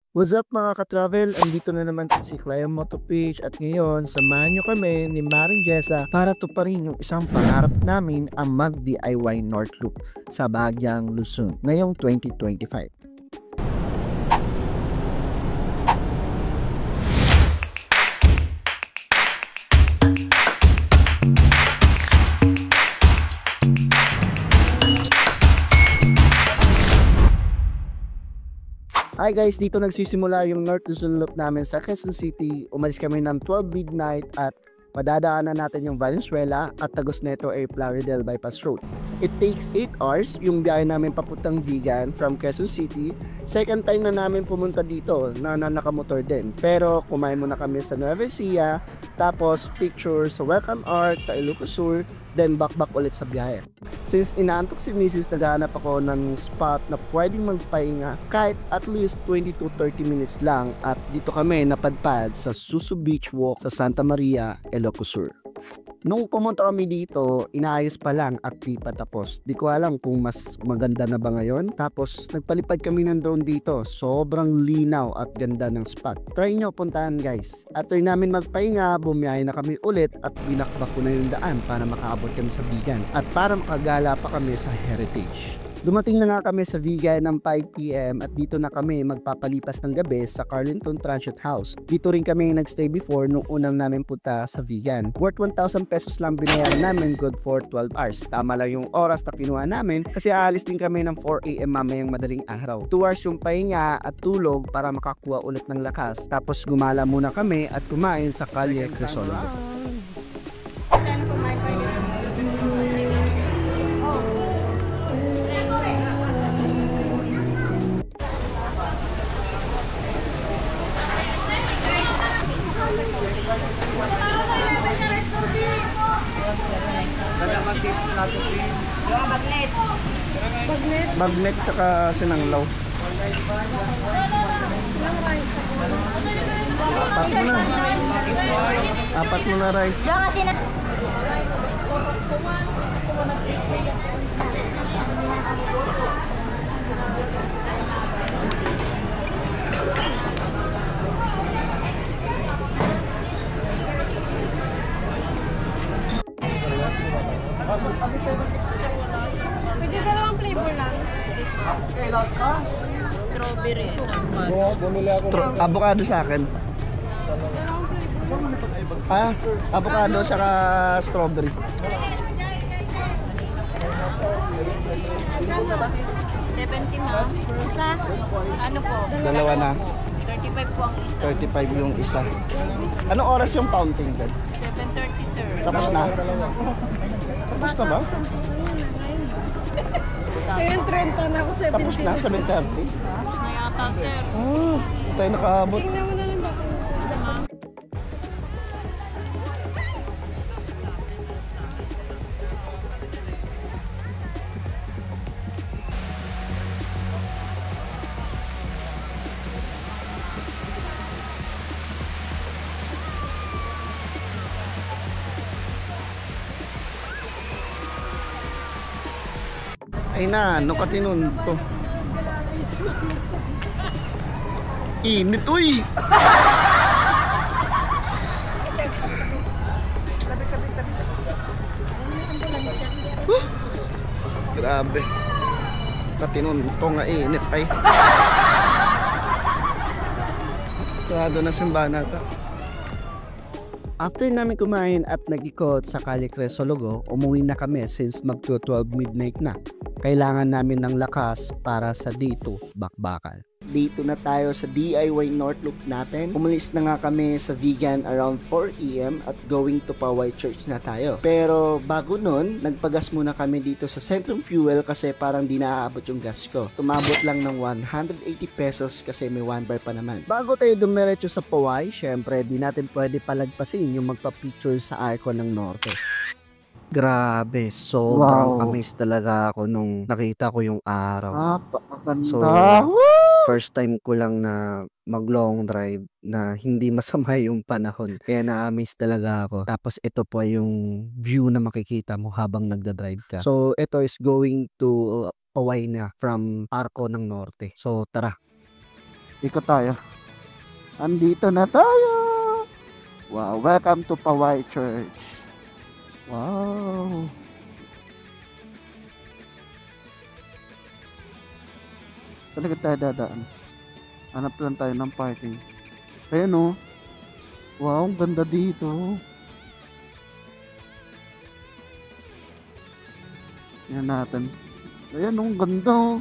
What's up mga ka-travel? Andito na naman si Clay Motopage at ngayon samahan nyo kami ni Maring Jessa para tuparin yung isang pangarap namin ang mag-DIY North Loop sa Bagyang Luzon ngayong 2025. Hi guys, dito nagsisimula yung North Luzon Loop namin sa Quezon City. Umalis kami ng 12 midnight at madadaanan natin yung Valenzuela at Tagos Neto ay Plaridel Bypass Road. It takes 8 hours yung biyahe namin papuntang Vigan from Quezon City. Second time na namin pumunta dito na nakamotor din. Pero kumain muna kami sa Nueva Ecija, tapos picture sa Welcome Art sa Ilocos Sur, then back ulit sa biyahe. Since inaantok si Mrs., naghahanap ako ng spot na pwedeng magpahinga kahit at least 20 to 30 minutes lang at dito kami napadpad sa Susu Beach Walk sa Santa Maria, Ilocos Sur. Nung pumunta kami dito, inaayos pa lang at di pa tapos. Di ko alam kung mas maganda na ba ngayon. Tapos nagpalipad kami ng drone dito. Sobrang linaw at ganda ng spot. Try nyo puntahan guys. After namin magpahinga, bumiyahe na kami ulit at binakbak ko na yung daan para makaabot kami sa Vigan at para makagala pa kami sa Heritage. Dumating na nga kami sa Vigan ng 5 PM at dito na kami magpapalipas ng gabi sa Carlington Transit House. Dito rin kami nagstay before nung unang namin punta sa Vigan. Worth 1,000 pesos lang binayaran namin, good for 12 hours. Tama lang yung oras na kinuha namin kasi aalis din kami ng 4 AM mamayang madaling araw. 2 hours yung pahinga at tulog para makakuha ulit ng lakas. Tapos gumala muna kami at kumain sa Calle Crisologo. Bagnet tsaka sinanglaw. Apat mo na rice. Pwede dalawang flavor lang. Strawberry. Avocado sa akin. Avocado saka strawberry. 70 ma'am. Isa? Ano po? Dalawa na. 35 po ang isa. 35 yung isa. Anong oras yung fountain bed? 7:30 sir. Tapos na? Tapos na ba? Ngayon 30 na ako, 70. Tapos na? 7:30? Tapos na yata sir. Hindi tayo nakaabot. Tingnan mo na lang baka. Ay na, ano ka tinun to? Init uy! Grabe. Katinun to nga init ay. Sarado na simbahan nata. After namin kumain at nag-ikot sa Calle Crisologo, umuwi na kami since mag-12 midnight na. Kailangan namin ng lakas para sa dito bakbakal. Dito na tayo sa DIY North Loop natin. Umalis na nga kami sa Vigan around 4 AM at going to Paway Church na tayo. Pero bago nun, nagpagas muna kami dito sa Centrum Fuel kasi parang di naaabot yung gas ko. Tumabot lang ng 180 pesos kasi may 1 bar pa naman. Bago tayo dumiretso sa Paway, syempre di natin pwede palagpasin yung magpa-picture sa Arco ng Norte. Grabe, sobrang amaze talaga ako nung nakita ko yung araw. Napakaganda. So, first time ko lang na mag-long drive na hindi masama yung panahon. Kaya na-amaze talaga ako. Tapos ito po yung view na makikita mo habang nagda-drive ka. So, ito is going to Paway na from Arco ng Norte. So, tara. Ikot tayo. Andito na tayo. Wow, welcome to Paway Church. Wow. Talaga tayo dadaan. Hanap lang tayo ng parking. Ayan o. Wow, ang ganda dito. Yan natin. Ayan o, ang ganda o.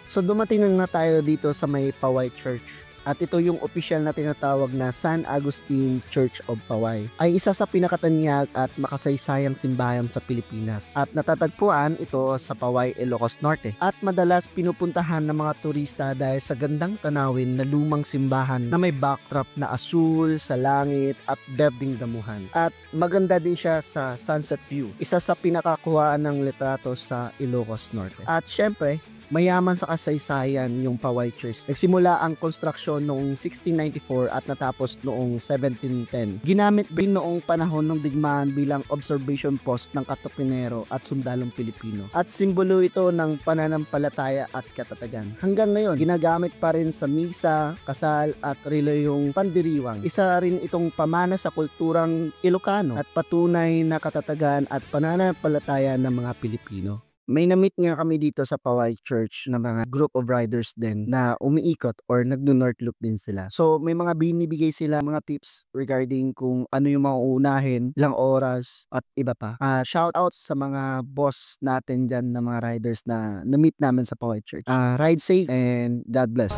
So dumating na tayo dito sa may Paway Church. At ito yung opisyal na tinatawag na San Agustin Church of Paway. Ay isa sa pinakatanyag at makasaysayang simbahan sa Pilipinas. At natatagpuan ito sa Paway, Ilocos Norte. At madalas pinupuntahan ng mga turista dahil sa gandang tanawin na lumang simbahan na may backdrop na asul sa langit at berdeng damuhan. At maganda din siya sa sunset view. Isa sa pinakakuhaan ng litrato sa Ilocos Norte. At syempre, mayaman sa kasaysayan yung Paway Church. Nagsimula ang konstruksyon noong 1694 at natapos noong 1710. Ginamit din noong panahon ng digmaan bilang observation post ng Katopinero at sundalong Pilipino. At simbolo ito ng pananampalataya at katatagan. Hanggang ngayon, ginagamit pa rin sa misa, kasal at reliyong pandiriwang. Isa rin itong pamana sa kulturang Ilocano at patunay na katatagan at pananampalataya ng mga Pilipino. May na-meet nga kami dito sa Paway Church na mga group of riders din na umiikot or nagno-north loop din sila. So may mga binibigay sila mga tips regarding kung ano yung mga uunahin, ilang oras at iba pa. Shout out sa mga boss natin dyan na mga riders na na-meet namin sa Paway Church. Ride safe and God bless.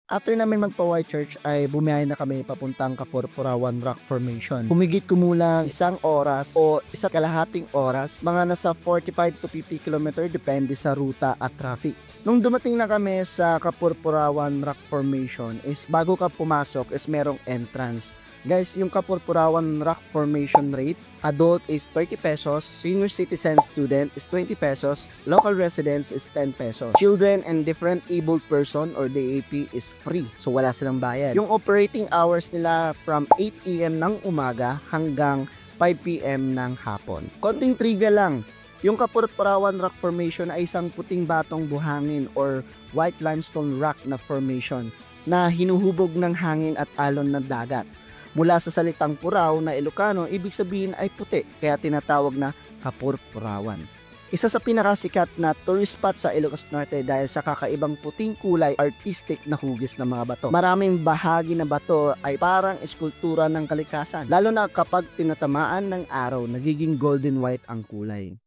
After namin magpa-White Church ay bumiyahe na kami papuntang Kapurpurawan Rock Formation. Humigit kumulang 1 oras o 1.5 oras, mga nasa 45 to 50 km depende sa ruta at traffic. Nung dumating na kami sa Kapurpurawan Rock Formation is bago ka pumasok is merong entrance. Guys, yung Kapurpurawan Rock Formation rates, adult is 30 pesos, senior citizen student is 20 pesos, local residents is 10 pesos. Children and different abled person or DAP is free. So wala silang bayad. Yung operating hours nila from 8 AM ng umaga hanggang 5 PM ng hapon. Konting trivia lang. Yung Kapurpurawan Rock Formation ay isang puting batong buhangin or white limestone rock na formation na hinuhubog ng hangin at alon ng dagat. Mula sa salitang puraw na Ilocano, ibig sabihin ay puti, kaya tinatawag na Kapurpurawan. Isa sa pinakasikat na tourist spot sa Ilocos Norte dahil sa kakaibang puting kulay artistic na hugis ng mga bato. Maraming bahagi na bato ay parang eskultura ng kalikasan, lalo na kapag tinatamaan ng araw, nagiging golden white ang kulay.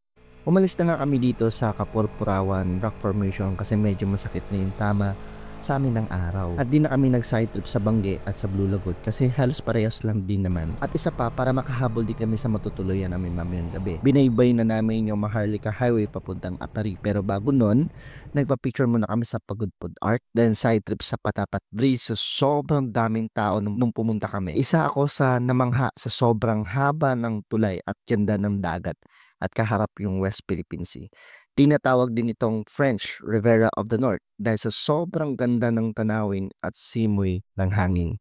Umalis na nga kami dito sa Kapurpurawan Rock Formation kasi medyo masakit na yung tama sa amin ng araw. At di na kami nag-side trip sa Bangge at sa Blue Lagoon kasi halos parehas lang din naman. At isa pa, para makahabol din kami sa matutuluyan namin mamayang gabi. Binaybay na namin yung Maharlika Highway papuntang Apari. Pero bago nun, nagpa-picture muna kami sa Pagudpud Art. Then side trip sa Patapat Bridge sa sobrang daming tao nung pumunta kami. Isa ako sa namangha sa sobrang haba ng tulay at ganda ng dagat at kaharap yung West Philippine Sea. Tinatawag din itong French Riviera of the North dahil sa sobrang ganda ng tanawin at simoy ng hangin.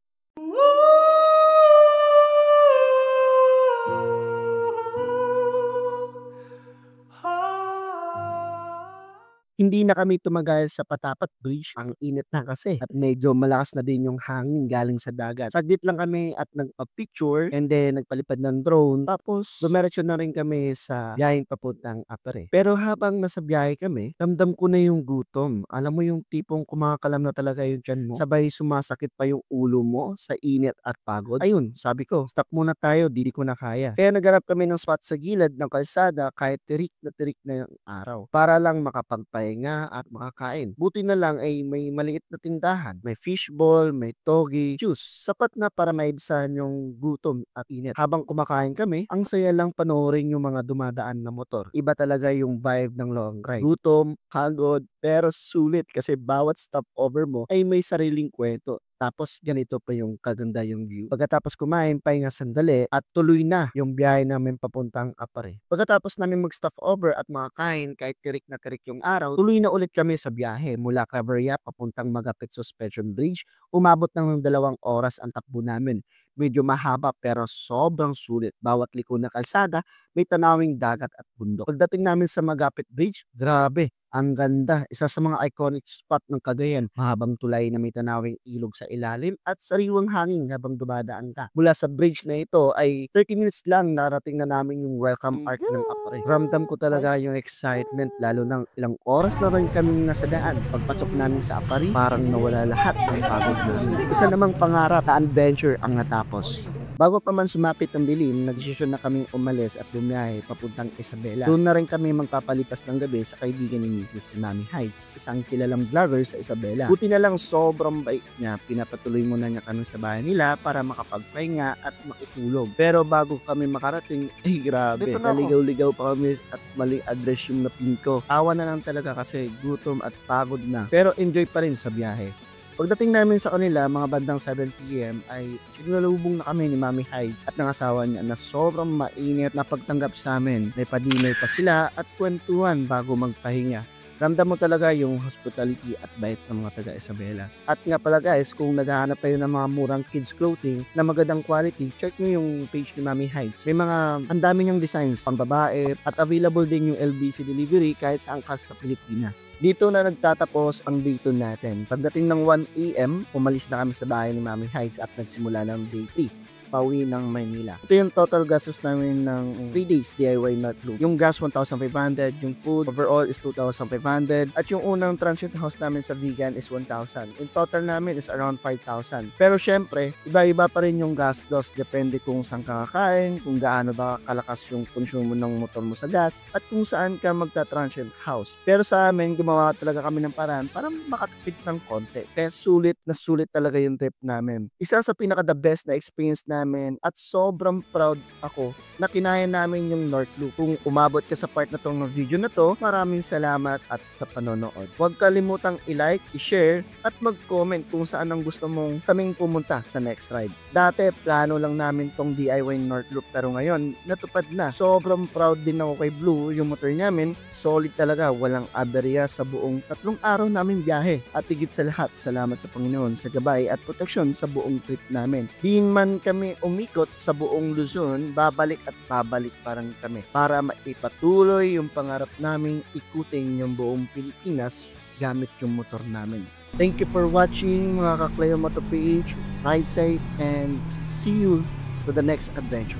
Hindi na kami tumagal sa Patapat Bridge. Ang init na kasi at medyo malakas na din yung hangin galing sa dagat. Saglit lang kami at nagpa-picture and then nagpalipad ng drone. Tapos dumiretso na rin kami sa biyaheng papuntang Apare. Pero habang nasa biyahe kami, ramdam ko na yung gutom. Alam mo yung tipong kumakalam na talaga yung tiyan mo. Sabay sumasakit pa yung ulo mo sa init at pagod. Ayun, sabi ko, stop muna tayo, di ko na kaya. Kaya naghanap kami ng spot sa gilid ng kalsada kahit tirik na yung araw. Para lang makapagpahinga at makakain. Buti na lang ay may maliit na tindahan. May fishball, may togi, juice. Sapat na para maibsan yung gutom at init. Habang kumakain kami, ang saya lang panoorin yung mga dumadaan na motor. Iba talaga yung vibe ng long ride. Gutom, pagod, pero sulit kasi bawat stopover mo ay may sariling kwento. Tapos ganito pa yung kaganda yung view. Pagkatapos kumain, pahinga sandali at tuloy na yung biyahe namin papuntang Apare. Pagkatapos namin mag-stop over at makakain kahit tirik na tirik yung araw, tuloy na ulit kami sa biyahe mula Claveria papuntang Magapit Suspension Bridge. Umabot ng 2 oras ang takbo namin. Medyo mahaba pero sobrang sulit. Bawat liko na kalsada, may tanawing dagat at bundok. Pagdating namin sa Magapit Bridge, grabe. Ang ganda, isa sa mga iconic spot ng Cagayan. Mahabang tulay na may tanawing ilog sa ilalim at sariwang hangin habang dumadaan ka. Mula sa bridge na ito ay 30 minutes lang narating na namin yung welcome arc ng Apare. Ramdam ko talaga yung excitement lalo nang ilang oras na rin kaming nasa daan. Pagpasok namin sa Apare, parang nawala lahat ng pagod namin. Isa namang pangarap na adventure ang natapos. Bago pa man sumapit ang dilim, nagdesisyon na kaming umalis at bumiyahe papuntang Isabela. Doon na rin kami magpapalipas ng gabi sa kaibigan ni Mrs. si Mami Heights, isang kilalang vlogger sa Isabela. Buti na lang sobrang bait niya, pinapatuloy muna niya kami sa bahay nila para makapagpahinga at makitulog. Pero bago kami makarating, ay grabe, naligaw-ligaw pa kami at maling address yung napin ko. Tawa na lang talaga kasi gutom at pagod na. Pero enjoy pa rin sa biyahe. Pagdating namin sa kanila, mga bandang 7 PM ay sinalubong na kami ni Mami Heights at ng asawa niya na sobrang mainit na pagtanggap sa amin. May padinay pa sila at kwentuhan bago magpahinga. Ramdam mo talaga yung hospitality at bait ng mga taga Isabela. At nga pala guys, kung naghahanap kayo ng mga murang kids clothing na magandang quality, check nyo yung page ni Mami Heights. May mga ang dami niyang designs pang babae at available din yung LBC delivery kahit saan ka sa Pilipinas. Dito na nagtatapos ang day 2 natin. Pagdating ng 1 AM, umalis na kami sa bahay ni Mami Heights at nagsimula ng day 3. Pauwi ng Maynila. Ito yung total gastos namin ng 3 days DIY North Loop. Yung gas 1,500, yung food overall is 2,500 at yung unang transit house namin sa vegan is 1,000. In total namin is around 5,000. Pero syempre, iba-iba pa rin yung gastos depende kung saan ka kakain, kung gaano ba kalakas yung konsumo ng motor mo sa gas at kung saan ka magta-transit house. Pero sa amin, gumawa talaga kami ng paraan para makatipid ng konti. Kaya sulit na sulit talaga yung trip namin. Isa sa pinaka-the best na experience namin at sobrang proud ako na kinaya namin yung North Loop. Kung umabot ka sa part na tong video na to, maraming salamat at sa panonood. Huwag kalimutang i-like, i-share at mag-comment kung saan ang gusto mong kaming pumunta sa next ride. Dati plano lang namin tong DIY North Loop pero ngayon natupad na. Sobrang proud din ako kay Blue, yung motor namin solid talaga, walang aberya sa buong 3 araw namin biyahe. At higit sa lahat, salamat sa Panginoon sa gabay at proteksyon sa buong trip namin. Di man kami umikot sa buong Luzon, babalik at babalik parang kami para maipatuloy yung pangarap naming ikutin yung buong Pilipinas gamit yung motor namin. Thank you for watching mga Kaklayo Moto PH. Ride safe and see you to the next adventure.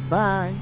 Bye!